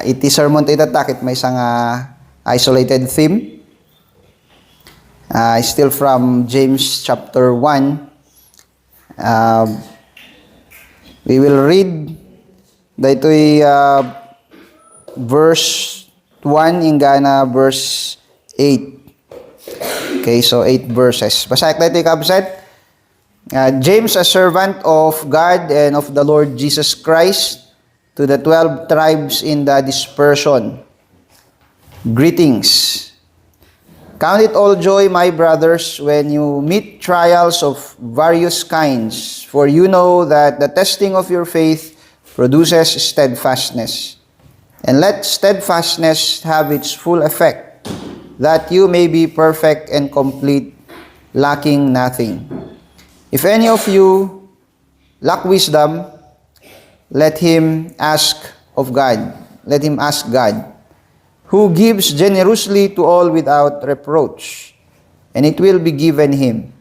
iti sermon tayo itatak, it may isang isolated theme. Still from James chapter 1. We will read daytoy verse 1 ingana verse 8. Okay, so 8 verses. Basahin tayo kabsat. James, a servant of God and of the Lord Jesus Christ, to the 12 tribes in the dispersion. Greetings. Count it all joy, my brothers, when you meet trials of various kinds, for you know that the testing of your faith produces steadfastness. And let steadfastness have its full effect, that you may be perfect and complete, lacking nothing. If any of you lack wisdom, let him ask of God. Let him ask God, who gives generously to all without reproach, and it will be given him.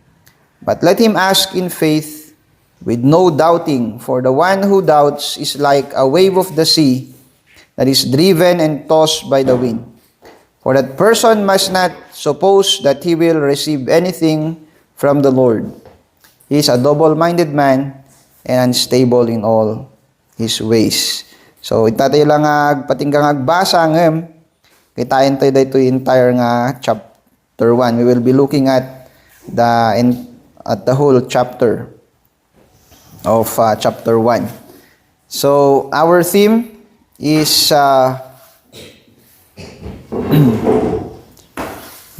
But let him ask in faith, with no doubting, for the one who doubts is like a wave of the sea that is driven and tossed by the wind. For that person must not suppose that he will receive anything from the Lord. He is a double-minded man and unstable in all his ways. So, itatay lang patinggang agbasa ngem. Kitain tayo dito entire nga chapter 1. We will be looking at the whole chapter of chapter 1. So, our theme is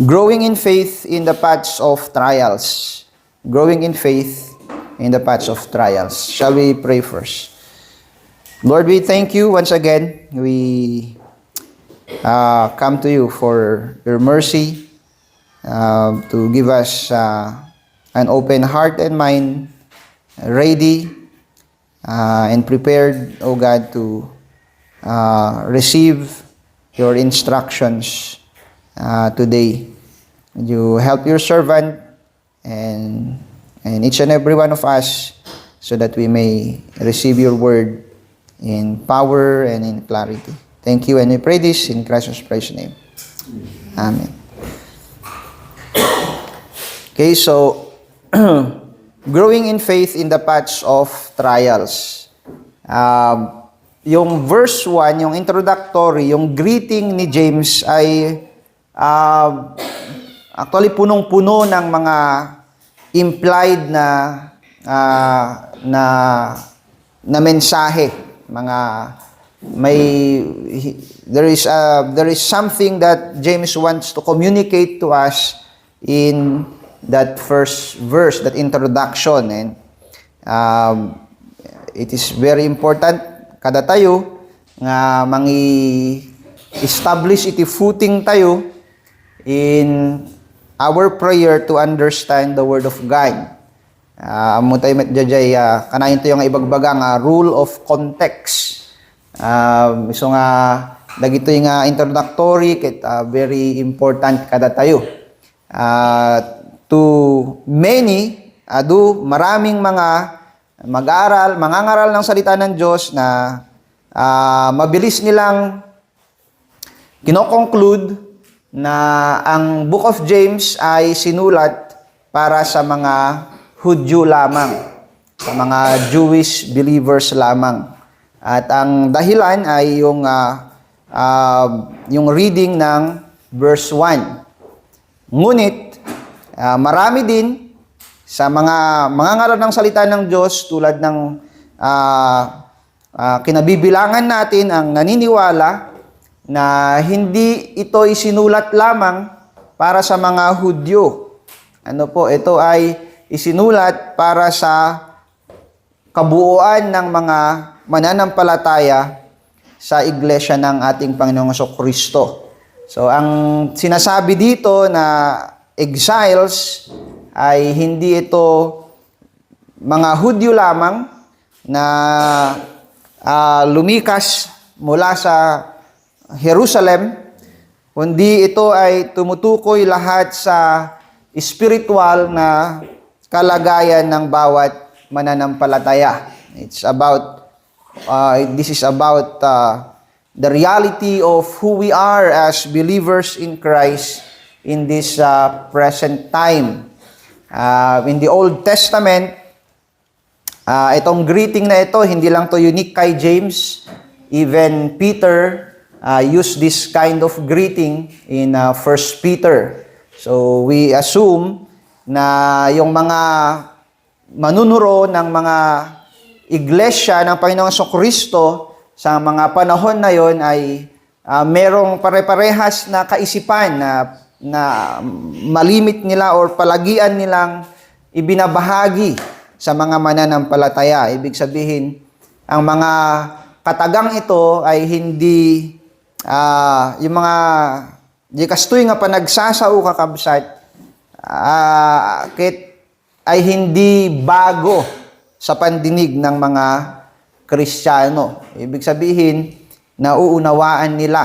growing in faith in the paths of trials. Growing in faith in the paths of trials. Shall we pray first? Lord, we thank you once again. We come to you for your mercy, to give us an open heart and mind, ready and prepared, O God, to receive your instructions today. You help your servant and each and every one of us so that we may receive your word in power and in clarity. Thank you, and we pray this in Christ's precious name. Amen. Okay, so growing in faith in the paths of trials. Yung verse 1, yung introductory, yung greeting ni James ay actually punong-puno ng mga implied na mensahe, there is something that James wants to communicate to us in that first verse, that introduction, and it is very important kada tayo nga establish iti footing tayo in our prayer to understand the Word of God. Amo tayo medjay kanayon tayo nga ibagbagang rule of context. So nga dagitoy nga introductory ket very important kada tayo. To many, maraming mga mangangaral ng salita ng Diyos na mabilis nilang kino-conclude na ang Book of James ay sinulat para sa mga Hudyo lamang, sa mga Jewish believers lamang. At ang dahilan ay yung reading ng verse 1. Ngunit, marami din sa mga ngaral ng salita ng Diyos tulad ng kinabibilangan natin ang naniniwala na hindi ito isinulat lamang para sa mga Hudyo. Ito ay isinulat para sa kabuuan ng mga mananampalataya sa iglesia ng ating Panginoong Kristo. So, ang sinasabi dito na exiles ay hindi ito mga Hudyo lamang na lumikas mula sa Jerusalem, kundi ito ay tumutukoy lahat sa spiritual na kalagayan ng bawat mananampalataya. This is about the reality of who we are as believers in Christ in this present time. In the Old Testament, itong greeting na ito, hindi lang to unique kay James. Even Peter used this kind of greeting in 1 Peter. So we assume na yung mga manunuro ng mga iglesia ng Panginoong Kristo sa mga panahon na yon ay merong pare-parehas na kaisipan na malimit nila or palagian nilang ibinabahagi sa mga mananampalataya. Ibig sabihin, ang mga katagang ito ay hindi yung mga di kastoy nga panagsasao kakabsat ay hindi bago sa pandinig ng mga Kristiyano. Ibig sabihin, nauunawaan nila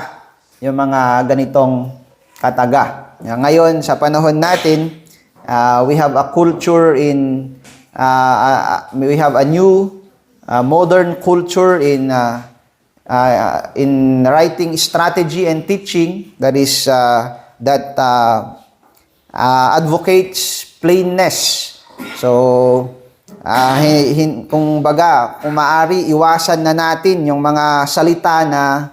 yung mga ganitong kataga. Ngayon, sa panahon natin, we have a culture we have a new modern culture in writing strategy and teaching that is advocates plainness. So kung maaari iwasan na natin yung mga salita na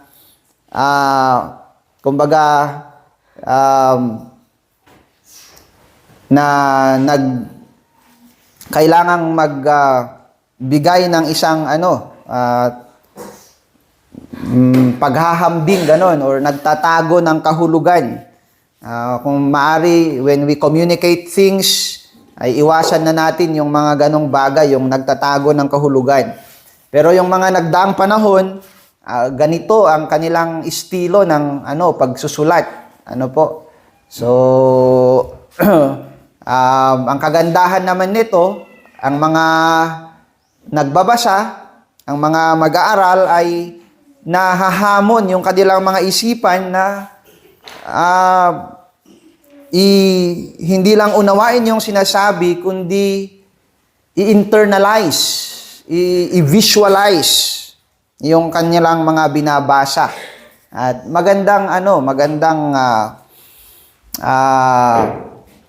kailangang magbigay ng isang paghahambing ganon or nagtatago ng kahulugan. Kung maaari, when we communicate things, ay iwasan na natin yung mga ganong bagay, yung nagtatago ng kahulugan. Pero yung mga nagdaang panahon, ganito ang kanilang estilo ng pagsusulat. So, ang kagandahan naman nito, ang mga nagbabasa, ang mga mag-aaral ay nahahamon yung kanilang mga isipan na hindi lang unawain yung sinasabi, kundi i-internalize, i-visualize yung kanilang mga binabasa. At magandang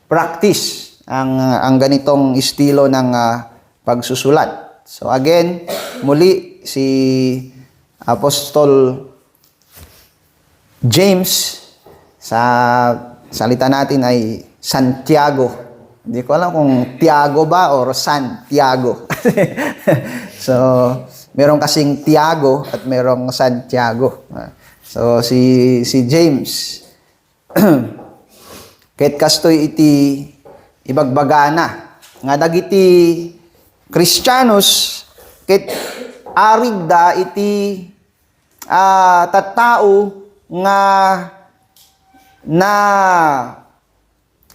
practice ang ganitong estilo ng pagsusulat. So again, muli si Apostol James, sa salita natin ay Santiago. Hindi ko alam kung Tiago ba or Santiago. So, merong kasing Tiago at merong Santiago. So, si James, ket kastoy iti ibagbagana nga dagiti Kristiyanos ket arigda iti tattao nga na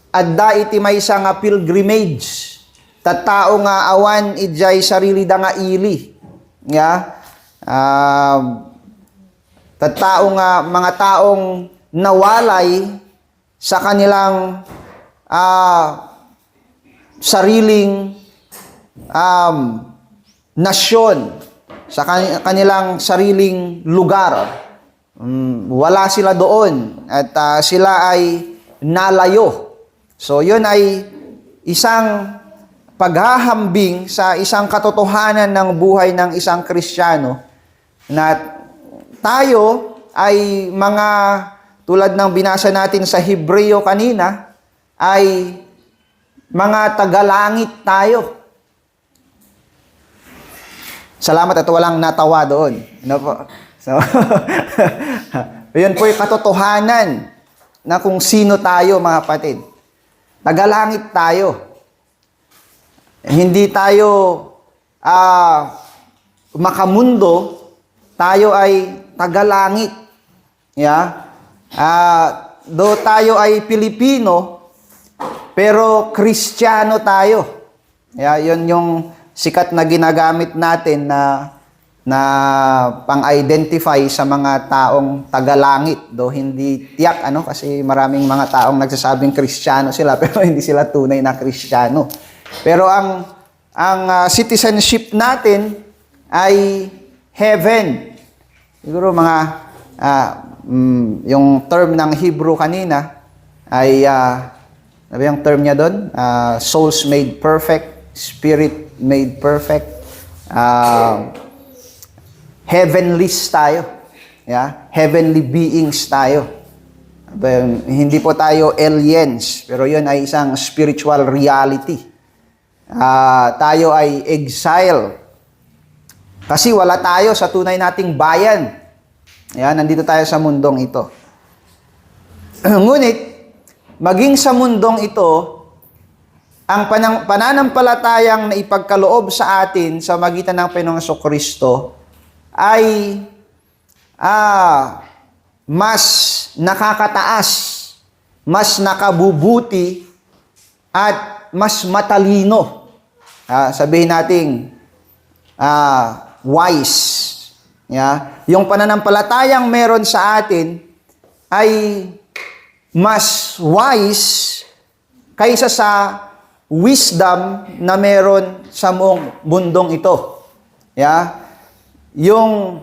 adda iti maysa nga pilgrimage, tattao nga awan ijay sarili da nga ili, tattao nga mga taong nawalay sa kanilang sariling nasyon, sa kanilang sariling lugar. Wala sila doon at sila ay nalayo. So yun ay isang paghahambing sa isang katotohanan ng buhay ng isang Kristiyano na tayo ay mga tulad ng binasa natin sa Hebreo kanina ay mga tagalangit tayo. Salamat at walang natawa doon. So, yun po yung katotohanan na kung sino tayo, mga kapatid. Tagalangit tayo. Hindi tayo makamundo, tayo ay tagalangit. Do tayo ay Pilipino, pero Kristiyano tayo. Yun yung sikat na ginagamit natin na pang-identify sa mga taong tagalangit. Do hindi tiyak, kasi maraming mga taong nagsasabing Kristiyano sila, pero hindi sila tunay na Kristiyano. Pero ang citizenship natin ay heaven. Siguro mga Yung term ng Hebrew kanina ay, ano yung term niya doon? Souls made perfect, spirit made perfect, heavenlies tayo. Yeah? Heavenly beings tayo. Hindi po tayo aliens, pero yun ay isang spiritual reality. Tayo ay exile. Kasi wala tayo sa tunay nating bayan. Yan, nandito tayo sa mundong ito. Ngunit, maging sa mundong ito, ang pananampalatayang na ipagkaloob sa atin sa magitan ng Panginoong Kristo ay mas nakakataas, mas nakabubuti, at mas matalino. Sabihin nating wise. Yeah? Yung pananampalatayang meron sa atin ay mas wise kaysa sa wisdom na meron sa mundong ito. Yeah? Yung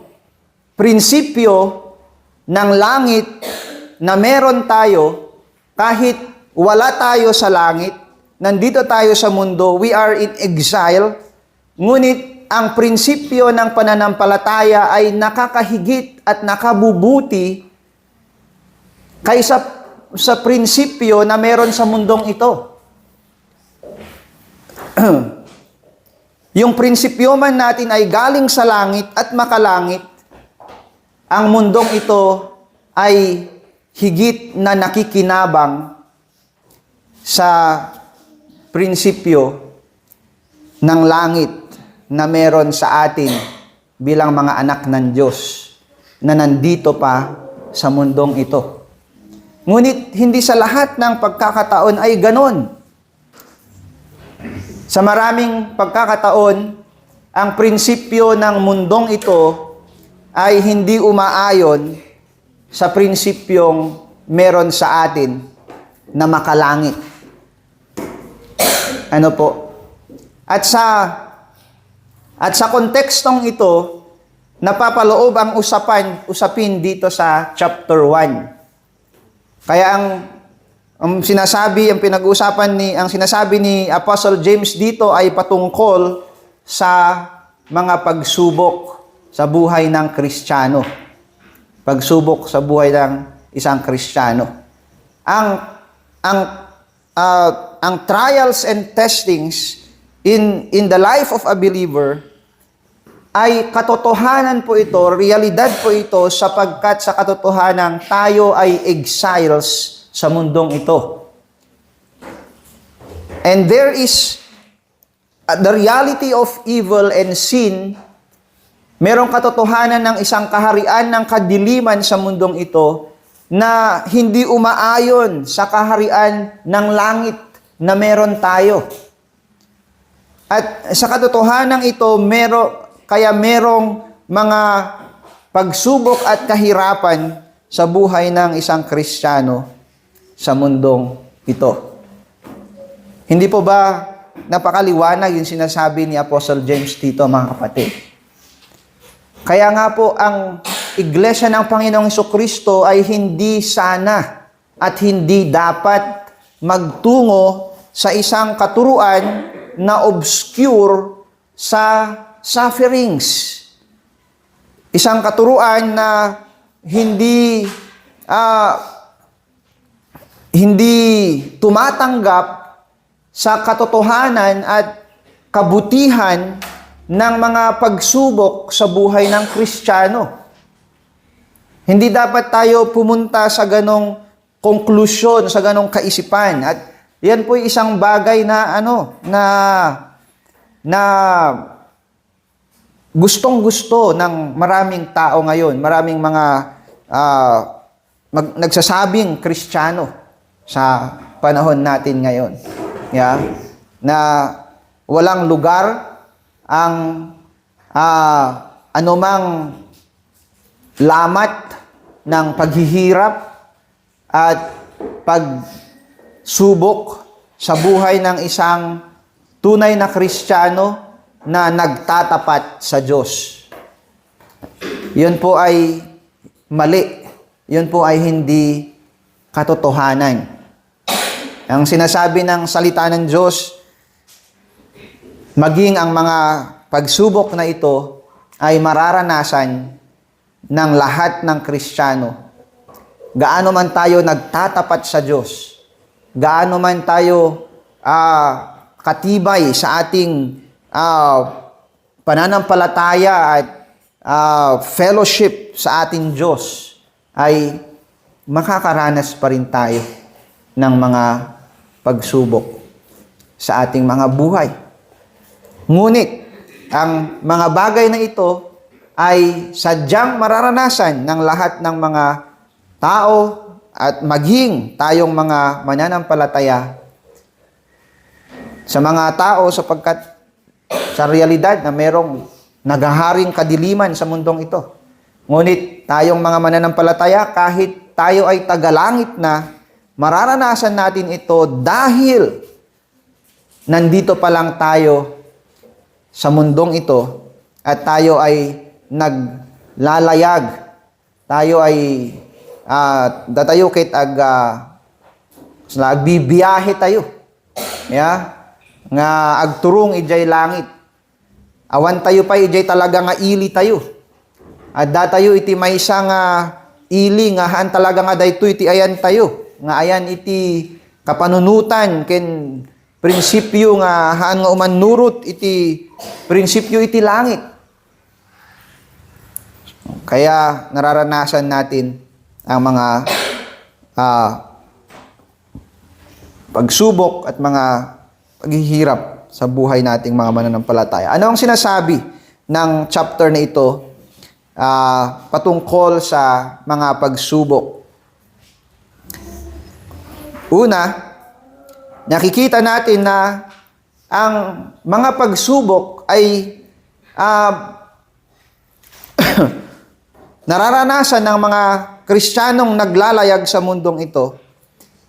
prinsipyo ng langit na meron tayo, kahit wala tayo sa langit, nandito tayo sa mundo, we are in exile, ngunit ang prinsipyo ng pananampalataya ay nakakahigit at nakabubuti kaysa sa prinsipyo na meron sa mundong ito. Yung prinsipyo man natin ay galing sa langit at makalangit, ang mundong ito ay higit na nakikinabang sa prinsipyo ng langit na meron sa atin bilang mga anak ng Diyos na nandito pa sa mundong ito. Ngunit hindi sa lahat ng pagkakataon ay ganon. Sa maraming pagkakataon, ang prinsipyo ng mundong ito ay hindi umaayon sa prinsipyong meron sa atin na makalangit. Ano po? At sa kontekstong ito, napapaloob ang usapin dito sa chapter 1. Kaya ang sinasabi ni Apostle James dito ay patungkol sa mga pagsubok sa buhay ng Kristiyano. Pagsubok sa buhay ng isang Kristiyano. Ang trials and testings in the life of a believer ay katotohanan po ito, realidad po ito, sapagkat sa katotohanan tayo ay exiles sa mundong ito. And there is the reality of evil and sin. Merong katotohanan ng isang kaharian ng kadiliman sa mundong ito na hindi umaayon sa kaharian ng langit na meron tayo. At sa katotohanan ito, merong mga pagsubok at kahirapan sa buhay ng isang Kristiyano sa mundong ito. Hindi po ba napakaliwanag yung sinasabi ni Apostle James dito, mga kapatid? Kaya nga po, ang Iglesia ng Panginoong Jesucristo ay hindi sana at hindi dapat magtungo sa isang katuruan na obscure sa sufferings. Isang katuruan na hindi tumatanggap sa katotohanan at kabutihan ng mga pagsubok sa buhay ng Kristiyano. Hindi dapat tayo pumunta sa ganong konklusyon, sa ganong kaisipan. At yan po isang bagay na gustong-gusto ng maraming tao ngayon, maraming mga nagsasabing Kristiyano sa panahon natin ngayon. Yeah? Na walang lugar ang anumang lamat ng paghihirap at pagsubok sa buhay ng isang tunay na Kristiyano na nagtatapat sa Diyos. Yun po ay mali. Yun po ay hindi katotohanan. Ang sinasabi ng salita ng Diyos, maging ang mga pagsubok na ito ay mararanasan ng lahat ng Kristiyano. Gaano man tayo nagtatapat sa Diyos, gaano man tayo katibay sa ating pananampalataya at fellowship sa ating Diyos, ay makakaranas pa rin tayo ng mga pagsubok sa ating mga buhay. Ngunit, ang mga bagay na ito ay sadyang mararanasan ng lahat ng mga tao at maging tayong mga mananampalataya sa mga tao, sapagkat sa realidad na merong naghaharing kadiliman sa mundong ito. Ngunit tayong mga mananampalataya, kahit tayo ay tagalangit na, mararanasan natin ito dahil nandito pa lang tayo sa mundong ito at tayo ay naglalayag. Tayo ay datayo kit agbibiyahe tayo. Yeah? Nga agturong ijay langit. Awan tayo pa ijay talaga nga ili tayo. At datayo iti maysa nga ili nga haan talaga nga dayto iti ayan tayo. Nga ayan iti kapanunutan ken prinsipyo nga haan nga umanurot iti prinsipyo iti langit. Kaya nararanasan natin ang mga pagsubok at mga paghihirap sa buhay nating mga mananampalataya. Ano ang sinasabi ng chapter na ito patungkol sa mga pagsubok? Una, nakikita natin na ang mga pagsubok ay nararanasan ng mga Kristiyanong naglalayag sa mundong ito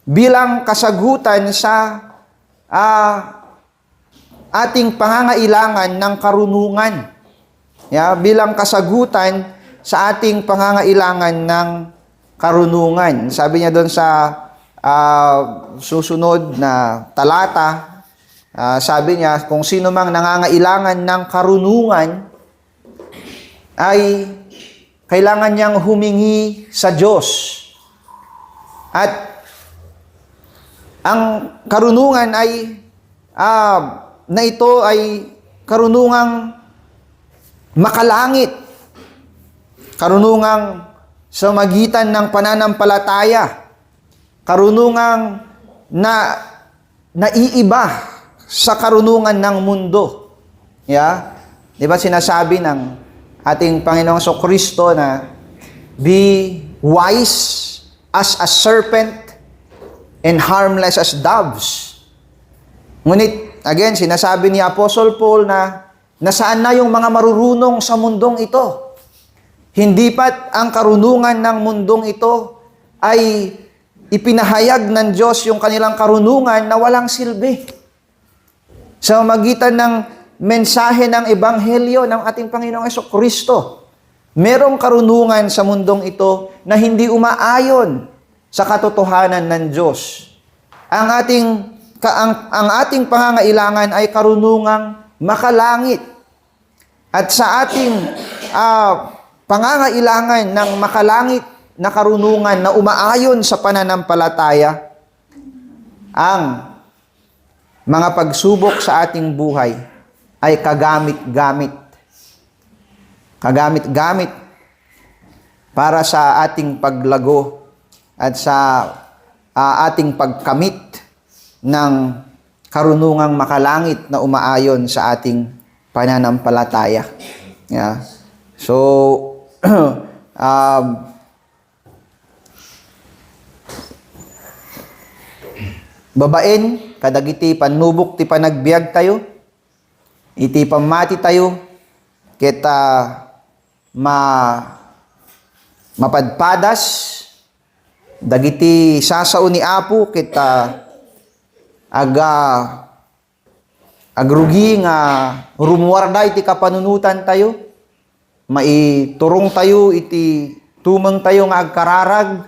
bilang kasagutan sa ating pangangailangan ng karunungan. Yeah, bilang kasagutan sa ating pangangailangan ng karunungan. Sabi niya doon sa susunod na talata, sabi niya, kung sino mang nangangailangan ng karunungan, ay kailangan niyang humingi sa Diyos. At ang karunungan ay na ito ay karunungang makalangit. Karunungang sa magitan ng pananampalataya. Karunungang naiiba sa karunungan ng mundo. Yeah? Di ba sinasabi ng ating Panginoong Kristo na be wise as a serpent and harmless as doves. Ngunit, again, sinasabi ni Apostle Paul na nasaan na yung mga marurunong sa mundong ito? Hindi pat ang karunungan ng mundong ito ay ipinahayag ng Diyos yung kanilang karunungan na walang silbi. Sa magitan ng mensahe ng Ebanghelyo ng ating Panginoong Kristo, merong karunungan sa mundong ito na hindi umaayon sa katotohanan ng Diyos. Ang ating pangangailangan ay karunungang makalangit. At sa ating pangangailangan ng makalangit na karunungan na umaayon sa pananampalataya, ang mga pagsubok sa ating buhay ay kagamit-gamit. Kagamit-gamit para sa ating paglago at sa ating pagkamit ng karunungang makalangit na umaayon sa ating pananampalataya. Yeah. So, babaen, kadagiti panubok ti panagbiag tayo, iti pamati tayo, kita mapadpadas, dagiti sasao ni Apo, kita agrugi nga rumuwarda iti kapanunutan tayo, maiturong tayo iti tumang tayo nga agkararag,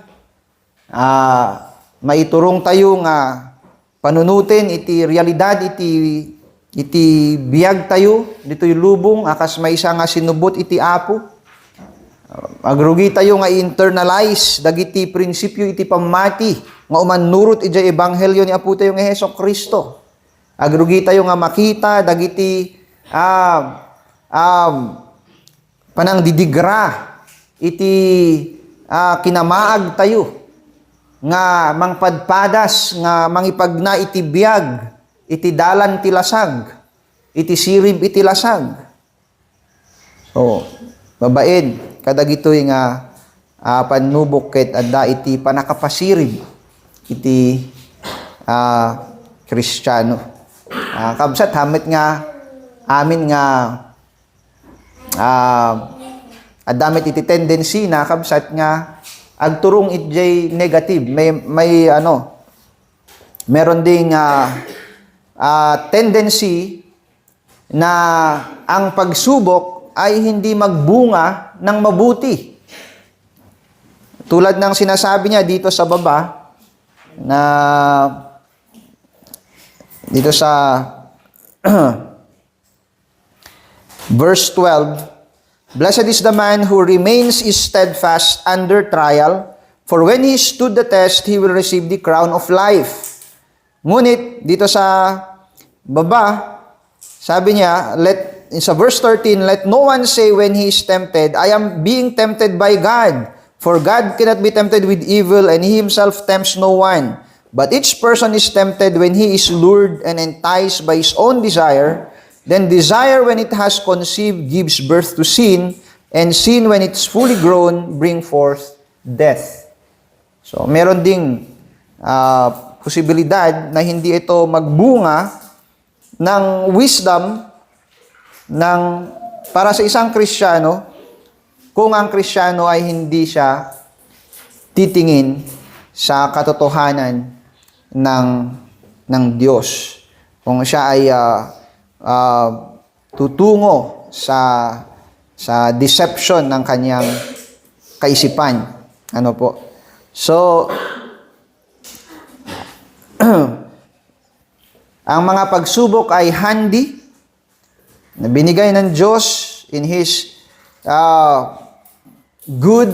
maiturong tayo nga panunutin iti realidad, iti biyag tayo, dito'y lubong, akas may isa nga sinubot iti Apo. Agrugi tayo nga internalize, dagiti prinsipyo iti pamati, nga umanurot iti ebanghelyo ni Apo tayo nga Hesus Kristo. Agrugi tayo nga makita, dagiti panang didigra, iti kinamaag tayo, nga mangpadpadas, nga mangipagna iti biyag, iti dalan ti lasag, iti sirib iti lasag. So, babaid, kadagitoy nga panubok ket adda iti panakapasirib, iti Kristiyano. Kabsat, hamit nga, amin nga, adamit iti tendency na kabsat nga agturong itjay negative, meron ding tendency na ang pagsubok ay hindi magbunga ng mabuti. Tulad ng sinasabi niya dito sa baba na dito sa verse 12, "Blessed is the man who remains steadfast under trial, for when he stood the test, he will receive the crown of life." Ngunit, dito sa baba, sabi niya, sa verse 13, "Let no one say when he is tempted, I am being tempted by God. For God cannot be tempted with evil, and he himself tempts no one. But each person is tempted when he is lured and enticed by his own desire. Then desire, when it has conceived, gives birth to sin, and sin, when it's fully grown, bring forth death." So, meron ding posibilidad na hindi ito magbunga ng wisdom para sa isang Kristiyano kung ang Kristiyano ay hindi siya titingin sa katotohanan ng Diyos. Kung siya ay tutungo sa deception ng kanyang kaisipan. Ano po? So, ang mga pagsubok ay handy na binigay ng Diyos in His good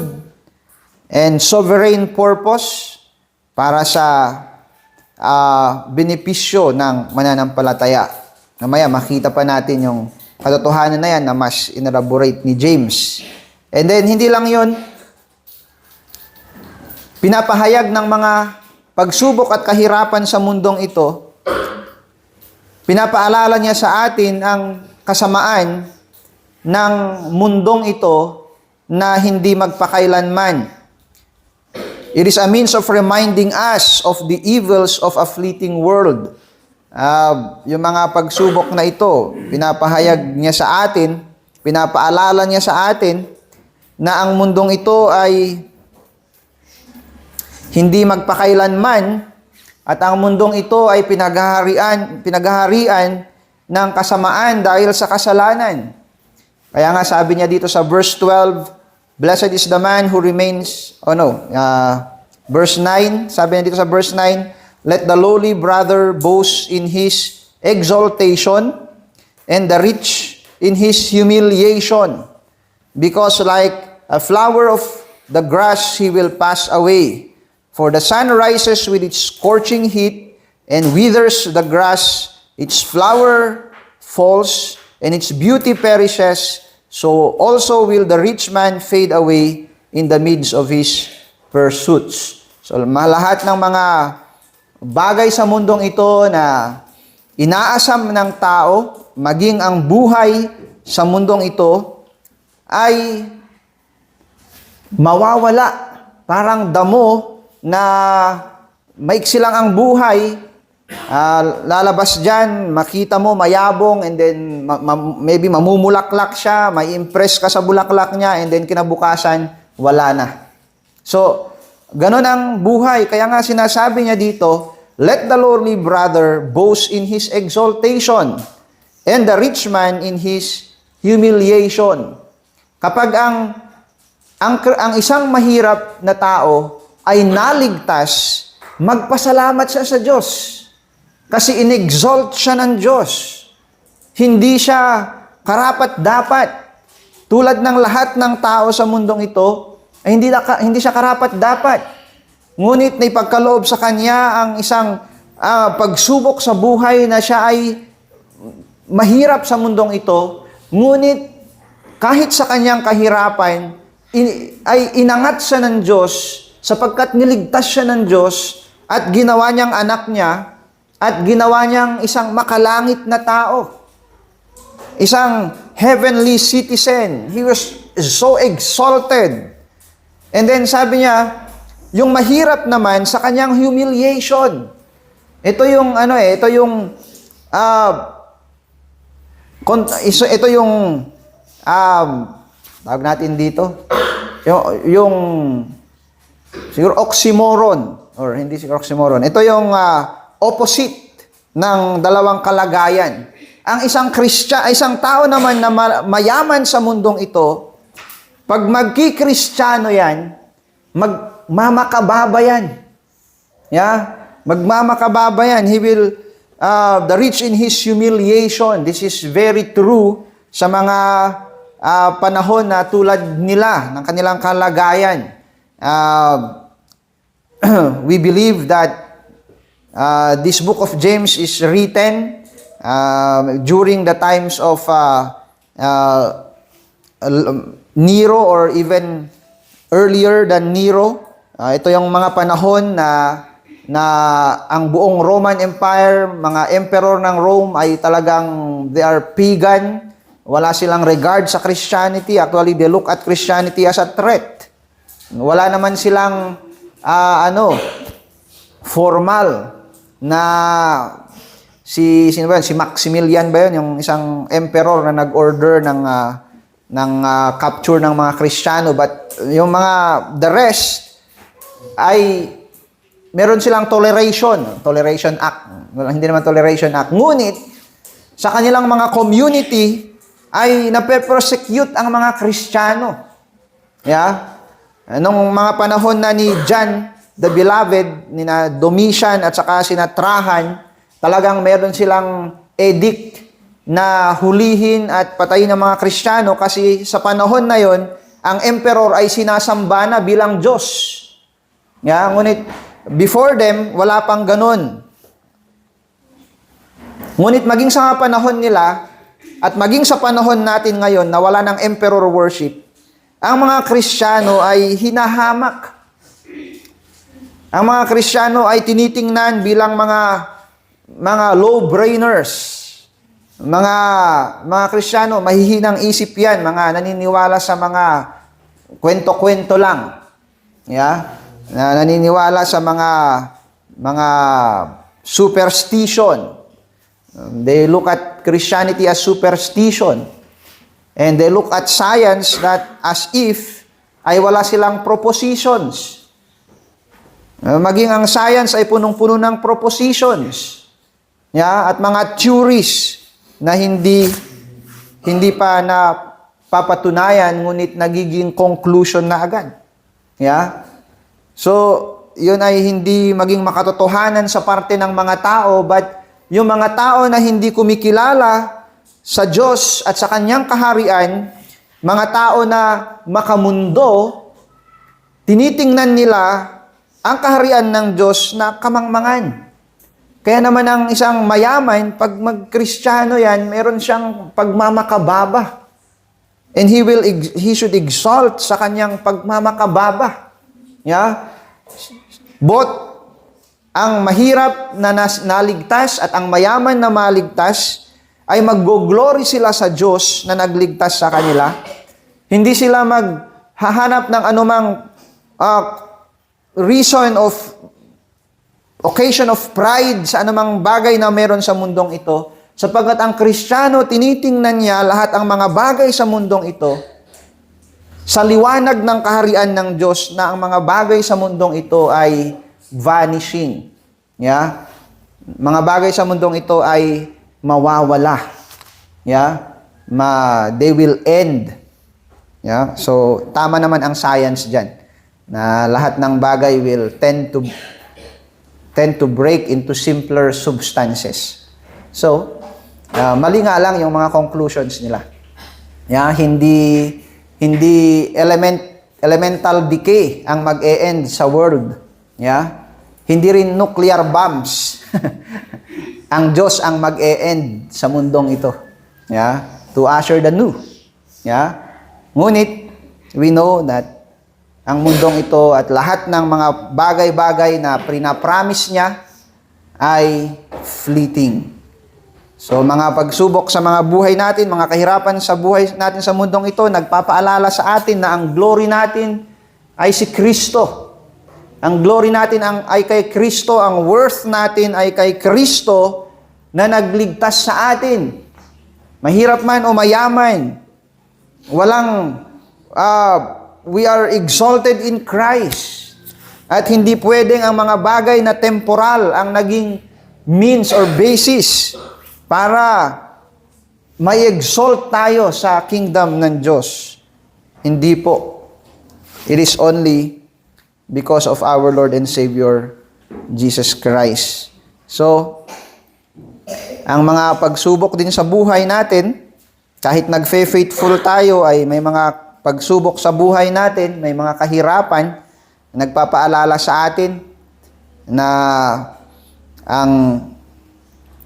and sovereign purpose para sa benepisyo ng mananampalataya. Mamaya makita pa natin yung katotohanan na yan na mas inelaborate ni James. And then, hindi lang yun, pinapahayag ng mga pagsubok at kahirapan sa mundong ito, pinapaalala niya sa atin ang kasamaan ng mundong ito na hindi magpakailanman. It is a means of reminding us of the evils of a fleeting world. Yung mga pagsubok na ito, pinapahayag niya sa atin, pinapaalala niya sa atin na ang mundong ito ay hindi magpakailanman at ang mundong ito ay pinaghaharian ng kasamaan dahil sa kasalanan. Kaya nga sabi niya dito sa verse 12, "Blessed is the man who remains," verse 9, sabi niya dito sa verse 9, "Let the lowly brother boast in his exaltation, and the rich in his humiliation. Because like a flower of the grass he will pass away. For the sun rises with its scorching heat, and withers the grass, its flower falls, and its beauty perishes. So also will the rich man fade away in the midst of his pursuits." So lahat ng mga bagay sa mundong ito na inaasam ng tao, maging ang buhay sa mundong ito, ay mawawala. Parang damo na maiksi lang ang buhay, lalabas dyan, makita mo mayabong, and then maybe mamumulaklak siya, may impress ka sa bulaklak niya, and then kinabukasan, wala na. So, ganun ang buhay. Kaya nga sinasabi niya dito, "Let the lowly brother boast in his exaltation, and the rich man in his humiliation." Kapag ang ang isang mahirap na tao ay naligtas, magpasalamat siya sa Diyos. Kasi inexalt siya ng Diyos. Hindi siya karapat-dapat. Tulad ng lahat ng tao sa mundong ito, ay hindi siya karapat-dapat. Ngunit naipagkaloob sa kanya ang isang pagsubok sa buhay na siya ay mahirap sa mundong ito, ngunit kahit sa kanyang kahirapan, ay inangat siya ng Diyos sapagkat niligtas siya ng Diyos at ginawa niyang anak niya at ginawa niyang isang makalangit na tao. Isang heavenly citizen. He was so exalted. And then sabi niya, yung mahirap naman sa kanyang humiliation. Ito yung tawag natin dito, yung siguro oxymoron, or hindi siguro oxymoron. Ito yung opposite ng dalawang kalagayan. Ang isang tao naman na mayaman sa mundong ito, pag magkikristyano yan, magmamakababa yan. Yeah? Magmamakababa yan. He will, the rich in his humiliation. This is very true sa mga panahon na tulad nila, ng kanilang kalagayan. We believe that this book of James is written during the times of Nero, or even earlier than Nero. Ito yung mga panahon na ang buong Roman Empire, mga emperor ng Rome ay talagang they are pagan. Wala silang regard sa Christianity. Actually, they look at Christianity as a threat. Wala naman silang formal na si Maximilian ba yun, yung isang emperor na nag-order ng capture ng mga Kristiyano, but yung the rest ay meron silang toleration act. Hindi naman toleration act. Ngunit sa kanilang mga community ay nape-prosecute ang mga Kristiyano. Yeah? Nung mga panahon na ni John the Beloved, ni na Domitian at saka sina Trajan, talagang meron silang edict na hulihin at patayin ng mga Kristiyano kasi sa panahon na yon, ang emperor ay sinasamba na bilang Diyos. Yeah? Ngunit before them, wala pang ganun. Ngunit maging sa panahon nila, at maging sa panahon natin ngayon na wala ng emperor worship, ang mga Kristiyano ay hinahamak. Ang mga Kristiyano ay tinitingnan bilang mga low-brainers. Mga Kristiyano, mahihinang isip yan, mga naniniwala sa mga kwento-kwento lang. Yeah? Na naniniwala sa mga superstition. They look at Christianity as superstition. And they look at science that as if ay wala silang propositions. Maging ang science ay punong-puno ng propositions. Yeah? At mga theories na hindi pa napapatunayan, ngunit nagiging conclusion na agad. Yeah? So, yun ay hindi maging makatotohanan sa parte ng mga tao, but yung mga tao na hindi kumikilala sa Diyos at sa Kanyang kaharian, mga tao na makamundo, tinitingnan nila ang kaharian ng Diyos na kamangmangan. Kaya naman ang isang mayaman, pag mag-Kristiyano yan, meron siyang pagmamakababa. And he should exalt sa kanyang pagmamakababa. Yeah? Both ang mahirap na naligtas at ang mayaman na maligtas ay mag-glory sila sa Diyos na nagligtas sa kanila. Hindi sila maghahanap ng anumang occasion of pride sa anumang bagay na meron sa mundong ito, sapagkat ang Kristiyano, tinitingnan niya lahat ang mga bagay sa mundong ito sa liwanag ng kaharian ng Diyos, na ang mga bagay sa mundong ito ay vanishing. Yeah? Mga bagay sa mundong ito ay mawawala. Yeah? They will end. Yeah? So, tama naman ang science dyan, na lahat ng bagay will tend to break into simpler substances. So, mali nga lang yung mga conclusions nila. Yeah? Hindi elemental decay ang mag-e-end sa world. Yeah? Hindi rin nuclear bombs. Ang Diyos ang mag-e-end sa mundong ito. Yeah? To usher the new. Yeah? Ngunit, we know that ang mundong ito at lahat ng mga bagay-bagay na pinapromise niya ay fleeting. So, mga pagsubok sa mga buhay natin, mga kahirapan sa buhay natin sa mundong ito, nagpapaalala sa atin na ang glory natin ay si Kristo. Ang glory natin ay kay Kristo, ang worth natin ay kay Kristo na nagligtas sa atin. Mahirap man o mayaman, we are exalted in Christ. At hindi pwedeng ang mga bagay na temporal ang naging means or basis para may-exalt tayo sa kingdom ng Diyos. Hindi po. It is only because of our Lord and Savior, Jesus Christ. So, ang mga pagsubok din sa buhay natin, kahit nagfe-faithful tayo, ay may mga pagsubok sa buhay natin, may mga kahirapan, nagpapaalala sa atin na ang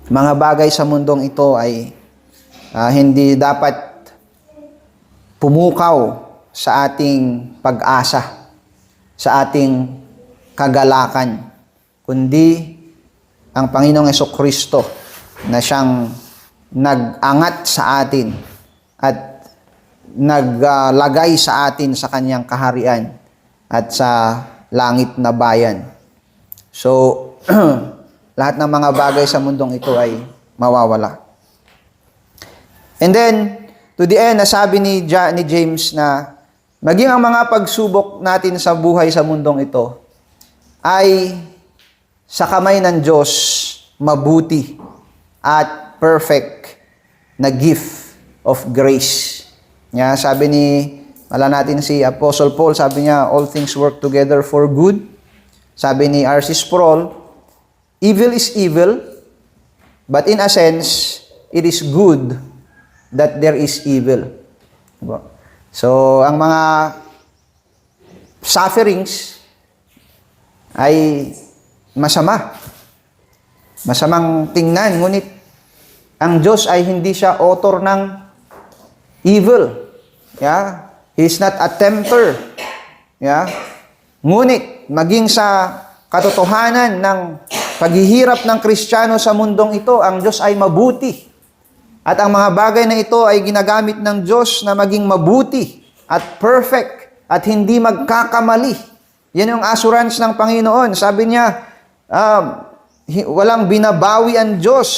mga bagay sa mundong ito ay hindi dapat pumukaw sa ating pag-asa, sa ating kagalakan, kundi ang Panginoong Jesucristo na siyang nag-angat sa atin at naglagay sa atin sa kanyang kaharian at sa langit na bayan. So, lahat ng mga bagay sa mundong ito ay mawawala. And then, to the end, nasabi ni James na maging ang mga pagsubok natin sa buhay sa mundong ito ay sa kamay ng Diyos mabuti at perfect na gift of grace. Yeah, sabi natin si Apostle Paul, sabi niya, all things work together for good. Sabi ni R.C. Sproul, evil is evil, but in a sense, it is good that there is evil. Diba? So, ang mga sufferings ay masama. Masamang tingnan, ngunit ang Diyos ay hindi siya author ng evil. Yeah? He is not a tempter. Yeah? Ngunit, maging sa katotohanan ng paghihirap ng Kristiyano sa mundong ito, ang Diyos ay mabuti. At ang mga bagay na ito ay ginagamit ng Diyos na maging mabuti at perfect at hindi magkakamali. Yan yung assurance ng Panginoon. Sabi niya, walang binabawi ang Diyos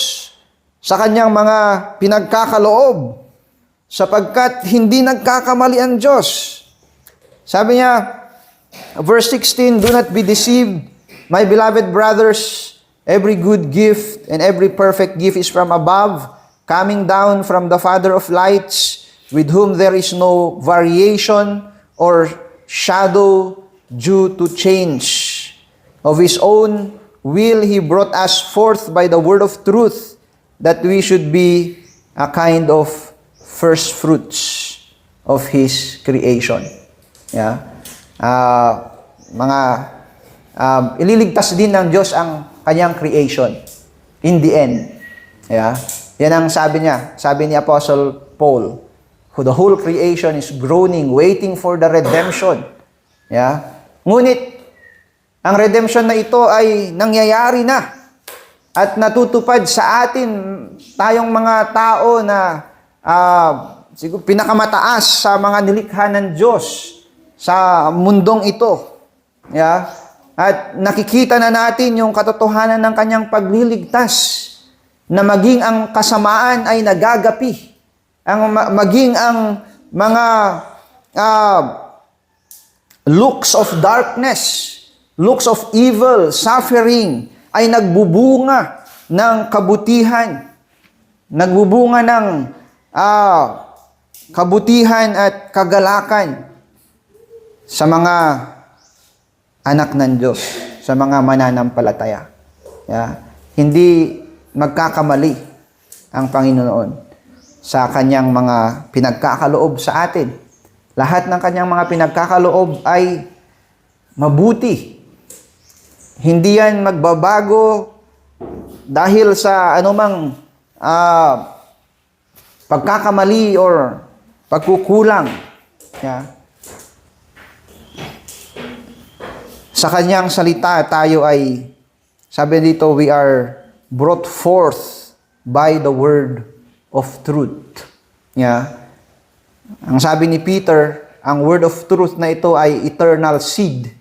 sa kanyang mga pinagkakaloob sapagkat hindi nagkakamali ang Diyos. Sabi niya, verse 16, do not be deceived, my beloved brothers, every good gift and every perfect gift is from above, coming down from the Father of lights, with whom there is no variation or shadow due to change. Of His own will He brought us forth by the word of truth, that we should be a kind of first fruits of His creation. Yeah. Ililigtas din ng Diyos ang kanyang creation in the end. Yeah. Yan ang sabi niya, sabi ni Apostle Paul, who the whole creation is groaning, waiting for the redemption. Yeah. Ngunit, ang redemption na ito ay nangyayari na at natutupad sa atin, tayong mga tao na siguro pinakamataas sa mga nilikha ng Diyos sa mundong ito. Yeah? At nakikita na natin yung katotohanan ng kanyang pagliligtas, na maging ang kasamaan ay nagagapi, maging ang mga looks of darkness, looks of evil, suffering, ay nagbubunga ng kabutihan, nagbubunga ng kabutihan at kagalakan sa mga anak ng Diyos, sa mga mananampalataya. Hindi magkakamali ang Panginoon sa kanyang mga pinagkakaloob sa atin. Lahat ng kanyang mga pinagkakaloob ay mabuti. Hindi yan magbabago dahil sa anumang pagkakamali or pagkukulang. Sa kanyang salita, tayo ay, sabi dito, we are brought forth by the word of truth. Ang sabi ni Peter, ang word of truth na ito ay eternal seed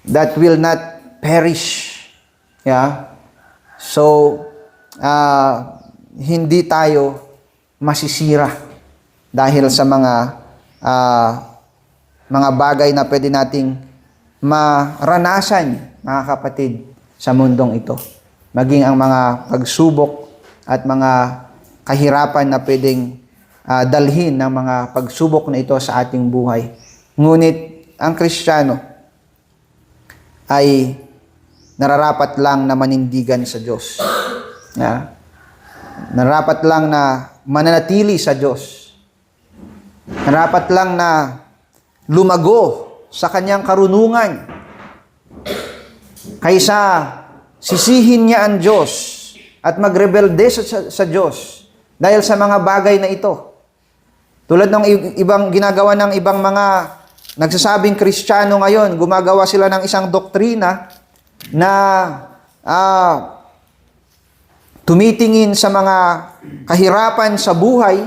that will not perish. So, hindi tayo masisira dahil sa mga bagay na pwede nating maranasan, mga kapatid, sa mundong ito. Maging ang mga pagsubok at mga kahirapan na pwedeng dalhin ng mga pagsubok na ito sa ating buhay. Ngunit ang Kristiyano ay nararapat lang na manindigan sa Diyos. Nararapat lang na mananatili sa Diyos. Nararapat lang na lumago sa kanyang karunungan kaysa sisihin niya ang Diyos at magrebelde sa Diyos dahil sa mga bagay na ito. Tulad ng ibang ginagawa ng ibang mga nagsasabing Kristiyano ngayon, gumagawa sila ng isang doktrina na tumitingin sa mga kahirapan sa buhay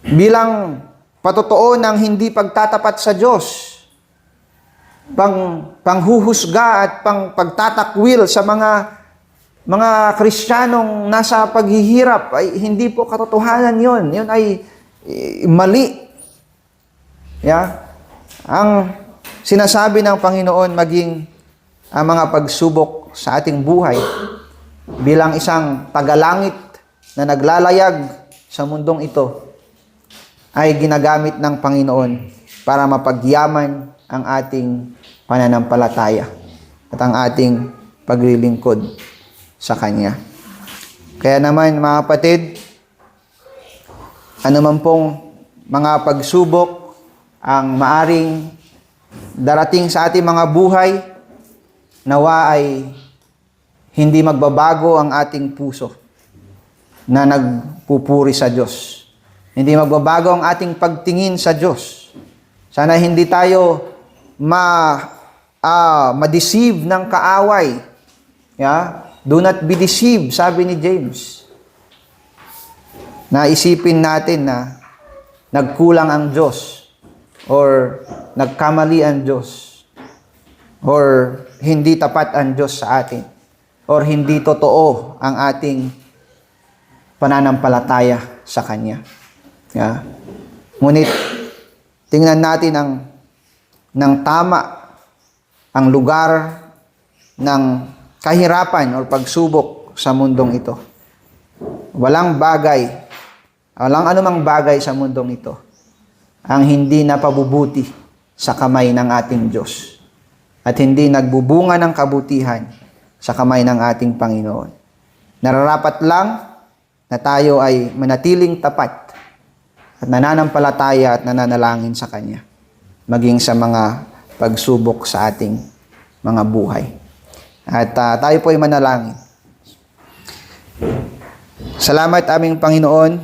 bilang patotoo ng hindi pagtatapat sa Diyos, panghuhusga at pagtatakwil sa mga Kristiyanong nasa paghihirap. Ay hindi po katotohanan yun. Yun ay mali. Ang sinasabi ng Panginoon maging ang mga pagsubok sa ating buhay bilang isang tagalangit na naglalayag sa mundong ito ay ginagamit ng Panginoon para mapagyaman ang ating pananampalataya at ang ating paglilingkod sa Kanya. Kaya naman, mga kapatid, anuman pong mga pagsubok ang maaring darating sa ating mga buhay, nawa ay hindi magbabago ang ating puso na nagpupuri sa Diyos. Hindi magbabago ang ating pagtingin sa Diyos. Sana hindi tayo ma-deceive ng kaaway. Do not be deceived, sabi ni James. Naisipin natin na nagkulang ang Diyos or nagkamali ang Diyos or hindi tapat ang Diyos sa atin or hindi totoo ang ating pananampalataya sa Kanya. Ngunit tingnan natin ng tama ang lugar ng kahirapan o pagsubok sa mundong ito. Walang anumang bagay sa mundong ito ang hindi napabubuti sa kamay ng ating Diyos at hindi nagbubunga ng kabutihan sa kamay ng ating Panginoon. Nararapat lang na tayo ay manatiling tapat at nananampalataya at nananalangin sa Kanya, maging sa mga pagsubok sa ating mga buhay. At tayo po ay manalangin. Salamat aming Panginoon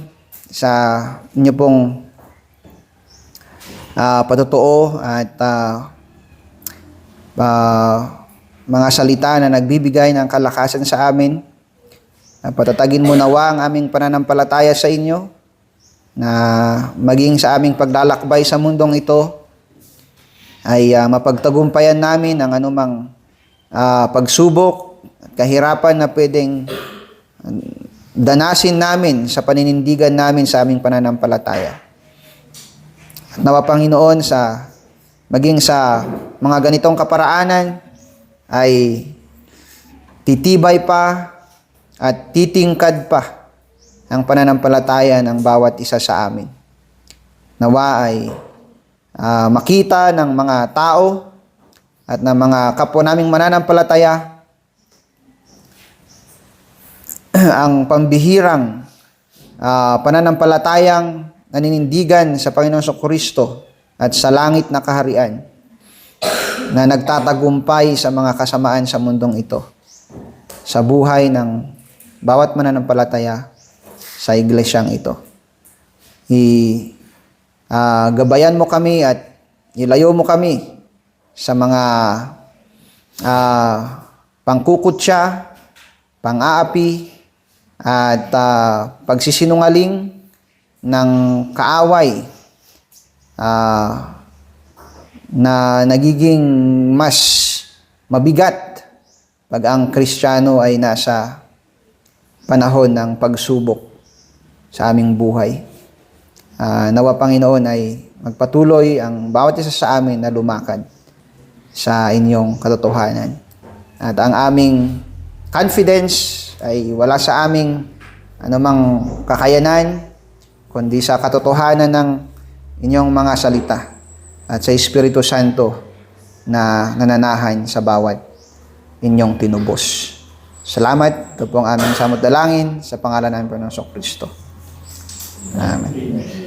sa inyo pong patotoo at mga salita na nagbibigay ng kalakasan sa amin. Patatagin mo nawa ang aming pananampalataya sa inyo, na maging sa aming paglalakbay sa mundong ito ay mapagtagumpayan namin ang anumang pagsubok at kahirapan na pwedeng danasin namin sa paninindigan namin sa aming pananampalataya. At nawa Panginoon, maging sa mga ganitong kaparaanan ay titibay pa at titingkad pa ang pananampalataya ng bawat isa sa amin. Nawa ay makita ng mga tao at ng mga kapwa naming mananampalataya ang pambihirang pananampalatayang naninindigan sa Panginoong Kristo at sa langit na kaharian na nagtatagumpay sa mga kasamaan sa mundong ito, sa buhay ng bawat mananampalataya sa iglesyang ito. Gabayan mo kami at ilayo mo kami sa mga pangkukutya, pang-aapi, at pagsisinungaling ng kaaway na nagiging mas mabigat pag ang Kristiyano ay nasa panahon ng pagsubok sa aming buhay. Nawa Panginoon ay magpatuloy ang bawat isa sa amin na lumakad sa inyong katotohanan. At ang aming confidence ay wala sa aming anumang kakayanan, kundi sa katotohanan ng inyong mga salita at sa Espiritu Santo na nananahan sa bawat inyong tinubos. Salamat. Ito po ang aming samot dalangin sa pangalan ng Panginoong Kristo. Amen.